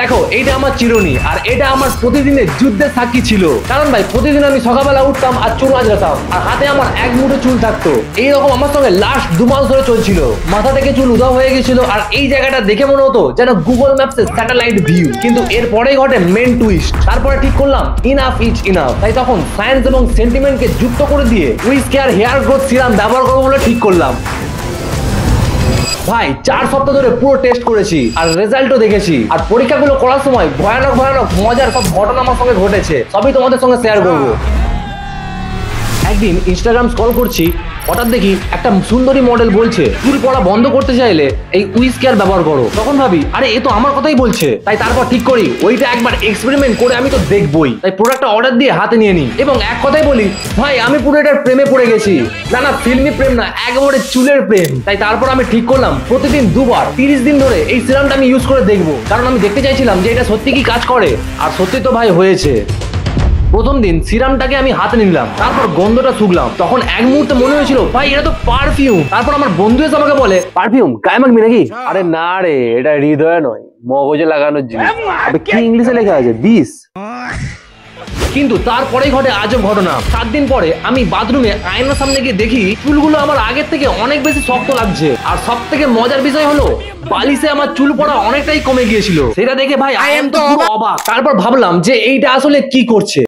দেখো এইটা আমার চিরুনি, আর এটা আমার প্রতিদিনের যুদ্ধের সাক্ষী ছিল। কারণ ভাই প্রতিদিন আমি সকালবেলা উঠতাম আর চুল আঁচড়াতাম, আর হাতে আমার এক মুঠো চুল থাকতো। এইরকম আমার সঙ্গে লাস্ট 2 মাস ধরে চলছিল। মাথা থেকে চুল উধাও হয়ে গেছিল, আর এই জায়গাটা দেখে মনে হতো যেন গুগল ম্যাপস এর স্যাটেলাইট ভিউ। কিন্তু এরপরেই ঘটে মেন টুইস্ট। তারপরে ঠিক করলাম ইনাফ ইজ ইনাফ। তাই তখন সায়েন্স এবং সেন্টিমেন্টকে যুক্ত করে দিয়ে WishCare hair growth serum ব্যবহার করবো বলে ঠিক করলাম। ভাই 4 সপ্তাহ ধরে পুরো টেস্ট করেছি, আর রেজাল্টও দেখেছি। আর পরীক্ষাগুলো করার সময় ভয়ানক ভয়ানক মজার সব ঘটনা আমার সঙ্গে ঘটেছে, সবই তোমাদের সঙ্গে শেয়ার করবো। একদিন ইনস্টাগ্রাম স্ক্রল করছি, হঠাৎ দেখি একটা সুন্দরী মডেল বলছে চুল পড়া বন্ধ করতে চাইলে এই উইজ কেয়ার ব্যবহার করো। তখন ভাবি আরে এ তো আমার কথাই বলছে। তাই তারপর ঠিক করি ওইটা একবার এক্সপেরিমেন্ট করে আমি তো দেখবই। তাই প্রোডাক্টটা অর্ডার দিয়ে হাতে নিয়ে নিই, এবং এক কথাই বলি ভাই আমি পুরো এটার প্রেমে পড়ে গেছি। না ফিল্মি প্রেম না, একেবারে চুলের প্রেম। তাই তারপর আমি ঠিক করলাম প্রতিদিন 2 বার 30 দিন ধরে এই সিরামটা আমি ইউজ করে দেখবো। কারণ আমি দেখতে চাইছিলাম যে এটা সত্যি কি কাজ করে। আর সত্যি তো ভাই হয়েছে। প্রথম দিন সিরামটাকে আমি হাতে নিলাম, তারপর গন্ধটা শুকলাম। তখন এক মুহূর্তে মনে হয়েছিল ভাই এটা তো পারফিউম। তারপর আমার বন্ধু এসে আমাকে বলে পারফিউম গায়ে মাখবি নাকি? আরে না রে, এটা হৃদয়ে নয় মগজে লাগানোর জিনিস। আবে কি ইংলিশে লেখা আছে বিষ? কিন্তু তারপরেই ঘটে আজব ঘটনা। 7 দিন পরে আমি বাথরুমে আয়নার সামনে গিয়ে দেখি চুলগুলো আমার আগের থেকে অনেক বেশি শক্ত লাগছে। আর সব থেকে মজার বিষয় হলো বালিশে আমার চুল পড়া অনেকটাই কমে গিয়েছিল। সেটা দেখে ভাই আই এম তো পুরো অবাক। তারপর ভাবলাম যে এইটা আসলে কি করছে।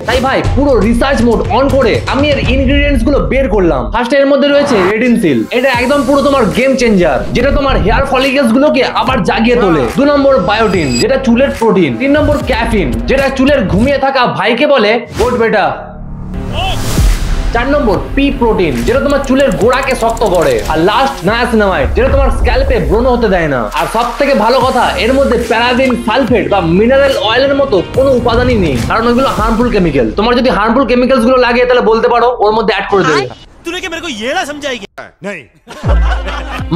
তাই ভাই পুরো রিসার্চ মোড অন করে আমি এর ইনগ্রেডিয়েন্টস গুলো বের করলাম। ফার্স্ট এর মধ্যে রয়েছে রেডিনসিল। এটা একদম পুরো তোমার গেম চেঞ্জার, যেটা তোমার হেয়ার ফলিকেলস গুলোকে আবার জাগিয়ে তোলে। 2 নম্বর বায়োটিন, যেটা চুলের প্রোটিন। 3 নম্বর ক্যাফিন, যেটা চুলের ঘুমিয়ে থাকা ভাইকে বলে গুড বেটা। 4 নম্বর পি প্রোটিন, যেটা তোমার চুলের গোড়াকে শক্ত করে। আর লাস্ট নায়াসিনামাইড, যেটা তোমার স্ক্যাল্পে ব্রণ হতে দেয় না। আর সব থেকে ভালো কথা, এর মধ্যে প্যারাবিন, সালফেট বা মিনারেল অয়েলের মতো কোনো উপাদানই নেই, কারণ ওইগুলো হার্মফুল কেমিক্যাল। তোমার যদি হার্মফুল কেমিক্যালস গুলো লাগে তাহলে বলতে পারো, ওর মধ্যে অ্যাড করে দেবে।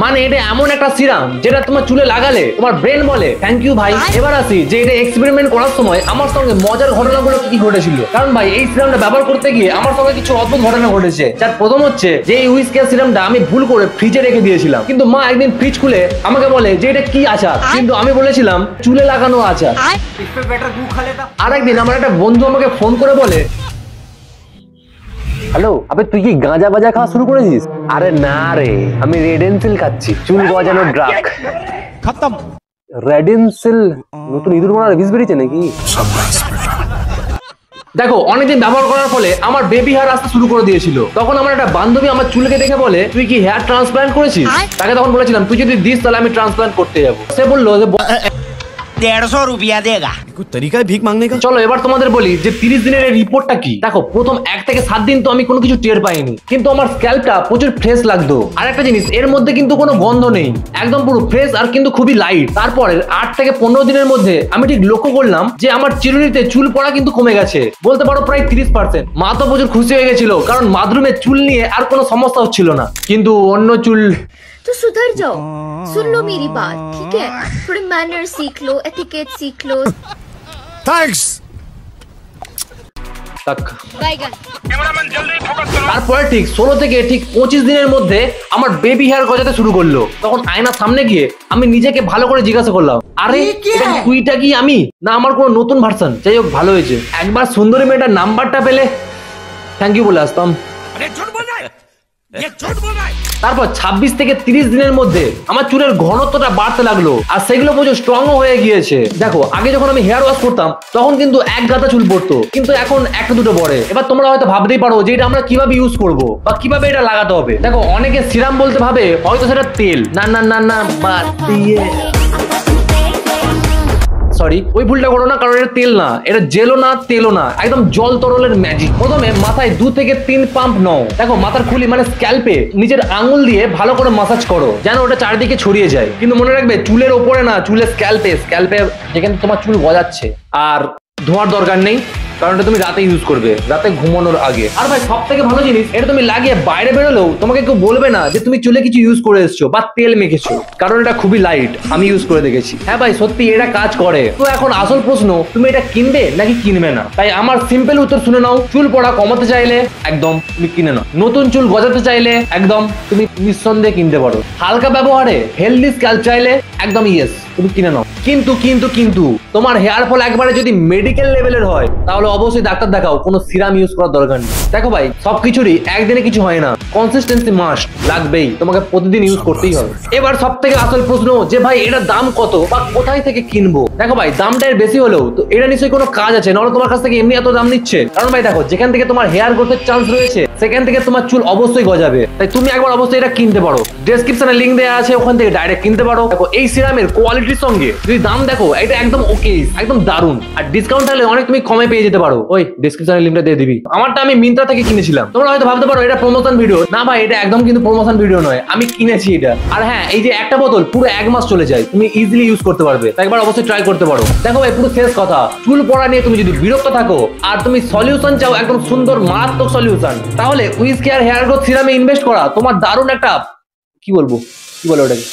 মানে এটা এমন একটা সিরাম যেটা তোমার চুলে লাগালে তোমার ব্রেন বলে থ্যাংক ইউ ভাই। এবার আসি যে এটা এক্সপেরিমেন্ট করার সময় আমার সঙ্গে মজার ঘটনাগুলো কি ঘটেছিল। কারণ ভাই এই সিরামটা ব্যবহার করতে গিয়ে আমার সঙ্গে কিছু অদ্ভুত ঘটনা ঘটেছে। যার প্রথম হচ্ছে যে এই উইজ কেয়ার সিরামটা আমি ভুল করে ফ্রিজে রেখে দিয়েছিলাম। কিন্তু মা একদিন ফ্রিজ খুলে আমাকে বলে যে এটা কি আচার, কিন্তু আমি বলেছিলাম চুলে লাগানো আচার। আর একদিন আমার একটা বন্ধু আমাকে ফোন করে বলে হ্যালো আবে তুই কি গাঁজা বাজা খাওয়া শুরু করেছিস? আরে না রে, আমি রেডেনসিল খাচ্ছি, চুল গজানোর ড্রাগ। খতম। রেডেনসিল নতুন ইঁদুর মারার বিষ বেরিয়েছে নাকি? দেখো অনেকদিন ব্যবহার করার ফলে আমার বেবি হেয়ার আসতে শুরু করে দিয়েছিল। তখন আমার একটা বান্ধবী আমার চুলকে দেখে বলে তুই কি হেয়ার ট্রান্সপ্লান্ট করেছিস? তাকে তখন বলেছিলাম তুই যদি দিস তাহলে আমি ট্রান্সপ্লান্ট করতে যাবো। সে বললো যে 150 रुपया देगा। कुछ तरीका है भीख मांगने का? চলো এবার তোমাদের বলি যে 30 দিনের এই রিপোর্টটা কি। দেখো প্রথম 1 থেকে 7 দিন তো আমি কোনো কিছু টের পাইনি, কিন্তু আমার স্ক্যাল্পটা প্রচুর ফ্রেশ লাগতো। আর একটা জিনিস, এর মধ্যে কিন্তু কোনো গন্ধ নেই, একদম পুরো ফ্রেশ আর কিন্তু খুবই লাইট। তারপরে 8 থেকে 15 দিনের মধ্যে আমি ঠিক লক্ষ্য করলাম যে আমার চিরুনিতে চুল পড়া কিন্তু কমে গেছে, বলতে পারো প্রায় 30%। মা তো প্রচুর খুশি হয়ে গেছিল, কারণ বাথরুমে চুল নিয়ে আর কোনো সমস্যা হচ্ছিল না। কিন্তু অন্য চুল तो सुधर जाओ, सुन लो मेरी बात, ठीक है? थोड़े मैनर सीख लो, एटिकेट सीख लो। थैंक्स। তারপরে ঠিক 16 থেকে ঠিক 25 দিনের মধ্যে আমার বেবি হেয়ার গজাতে শুরু করলো। তখন আয়নার সামনে গিয়ে আমি নিজেকে ভালো করে জিজ্ঞাসা করলাম আরে তুইটা কি আমি, না আমার কোনো নতুন ভার্সন? যাই হোক ভালো হয়েছে। একবার সুন্দরী মেয়েটার নাম্বারটা পেলে থ্যাংক ইউ বলে আসতাম। তারপর 26 থেকে 30 দিনের মধ্যে আমার চুলের ঘনত্বটা বাড়তে লাগলো, আর সেগুলো প্রচুর স্ট্রং হয়ে গিয়েছে। দেখো আগে যখন আমি হেয়ার ওয়াশ করতাম তখন কিন্তু এক গাদা চুল পড়তো, কিন্তু এখন একটা দুটো পড়ে। এবার তোমরা হয়তো ভাবতেই পারো যে এটা আমরা কিভাবে ইউজ করব বা কিভাবে এটা লাগাতে হবে। দেখো অনেকে সিরাম বলতে ভাবে হয়তো সেটা তেল। না না না না, বাদ দিয়ে সরি ওই ভুলটা করো না, কারণ এটা তেল না, এটা জেলও না তেলও না, একদম জল তরলের ম্যাজিক। প্রথমে মাথায় 2 থেকে 3 পাম্প নাও। দেখো মাথার খুলি মানে স্ক্যাল্পে নিজের আঙুল দিয়ে ভালো করে মাসাজ করো যেন ওটা চারিদিকে ছড়িয়ে যায়। কিন্তু মনে রাখবে চুলের ওপরে না, চুলের স্ক্যাল্পে যেখানে তোমার চুল গজাচ্ছে। আর ধোয়ার দরকার নেই, কারণ এটা তুমি রাতে ইউজ করবে, রাতে ঘুমানোর আগে। আর ভাই সব থেকে ভালো জিনিস, এটা তুমি লাগিয়ে বাইরে বেরোলেও তোমাকে কেউ বলবে না যে তুমি চুলে কিছু ইউজ করে এসছো বা তেল মেখেছো, কারণ এটা খুবই লাইট, আমি ইউজ করে দেখেছি। হ্যাঁ ভাই সত্যি এটা কাজ করে। তো এখন আসল প্রশ্ন, তুমি এটা কিনবে নাকি কিনবে না? তাই আমার সিম্পল উত্তর শুনে নাও। চুল পড়া কমাতে চাইলে একদম তুমি কিনে নাও, নতুন চুল গজাতে চাইলে একদম তুমি নিঃসন্দেহে কিনতে পারো, হালকা ব্যবহারে হেলদি স্ক্যাল্প চাইলে একদম ইয়েস তুমি কিনে নাও। কিন্তু কিন্তু কিন্তু তোমার হেয়ার ফল একবারে যদি মেডিকেল লেভেলের হয় তাহলে অবশ্যই ডাক্তার দেখাও, কোনো সিরাম ইউজ করার দরকার নেই। দেখো ভাই সবকিছুরই একদিনে কিছু হয় না, কনসিস্টেন্সি মাস্ট লাগবেই, তোমাকে প্রতিদিন ইউজ করতেই হবে। এবার সব থেকে আসল প্রশ্ন যে ভাই এটার দাম কত বা কোথায় থেকে কিনবো? দেখো ভাই দামটা এর বেশি হলেও তো এটা নিশ্চয়ই কোনো কাজ আছে, নাহলে তোমার কাছ থেকে এমনি এত দাম নিচ্ছে। কারণ ভাই দেখো যেখান থেকে তোমার হেয়ার গ্রোথের চান্স রয়েছে সেখান থেকে তোমার চুল অবশ্যই গজাবে, তাই তুমি একবার অবশ্যই এটা কিনতে পারো। ডেসক্রিপশনে লিংক দেওয়া আছে, ওখান থেকে ডাইরেক্ট কিনতে পারো। দেখো এই সিরামের কোয়ালিটির সঙ্গে যদি দাম দেখো এটা একদম ওকে, একদম দারুন। আর ডিসকাউন্ট হলে অনেক তুমি কমে পেয়ে যেতে পারো, ওই ডেসক্রিপশনে লিংকটা দিয়ে দিবি। আমারটা আমি মিন্ত্রা থেকে কিনেছিলাম। তোমরা হয়তো ভাবতে পারো এটা প্রমোশন ভিডিও, না ভাই এটা একদম কিন্তু প্রমোশন ভিডিও নয়, আমি কিনেছি এটা। আর হ্যাঁ এই যে একটা বোতল পুরো 1 মাস চলে যায়, তুমি ইজিলি ইউজ করতে পারবে, তাই একবার অবশ্যই ট্রাই করতে পারো। দেখো ভাই পুরো শেষ কথা, চুল পড়া নিয়ে তুমি যদি বিরক্ত থাকো আর তুমি সলিউশন চাও, একদম সুন্দর মারাত্মক সলিউশন, তাহলে উইজ কেয়ার হেয়ার গ্রোথ সিরামে ইনভেস্ট করা তোমার দারুণ একটা কি বলে ওটাকে,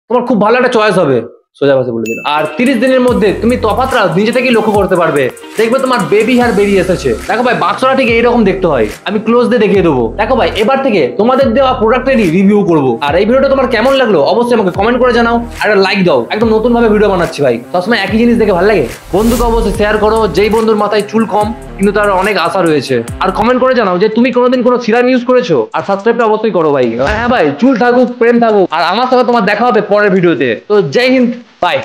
তোমার খুব ভালো একটা চয়েস হবে, সোজা ভাষায় বলে দিলাম। আর 30 দিনের মধ্যে তুমি তফাৎটা নিজে থেকেই লক্ষ্য করতে পারবে, দেখবে তোমার বেবি হেয়ার বেরিয়ে এসেছে। দেখো ভাই বাক্সটা ঠিক এইরকম দেখতে হয়, আমি ক্লোজ দিয়ে দেখিয়ে দেবো। দেখো ভাই এবার থেকে তোমাদের দেওয়া প্রোডাক্টেরই রিভিউ করবো। আর এই ভিডিওটা তোমার কেমন লাগলো অবশ্যই আমাকে কমেন্ট করে জানাও, আর একটা লাইক দাও। একদম নতুন ভাবে ভিডিও বানাচ্ছি ভাই, সবসময় একই জিনিস দেখে ভালো লাগে। বন্ধুকে অবশ্যই শেয়ার করো, যেই বন্ধুর মাথায় চুল কম কিন্তু তার অনেক আশা রয়েছে। আর কমেন্ট করে জানাও যে তুমি কোনোদিন কোনো সিরাম ইউজ করেছো, আর সাবস্ক্রাইবটা অবশ্যই করো ভাই। হ্যাঁ ভাই চুল থাকুক, প্রেম থাকুক, আর আমার সাথে তোমার দেখা হবে পরের ভিডিওতে। তো জয় হিন্দ, বাই।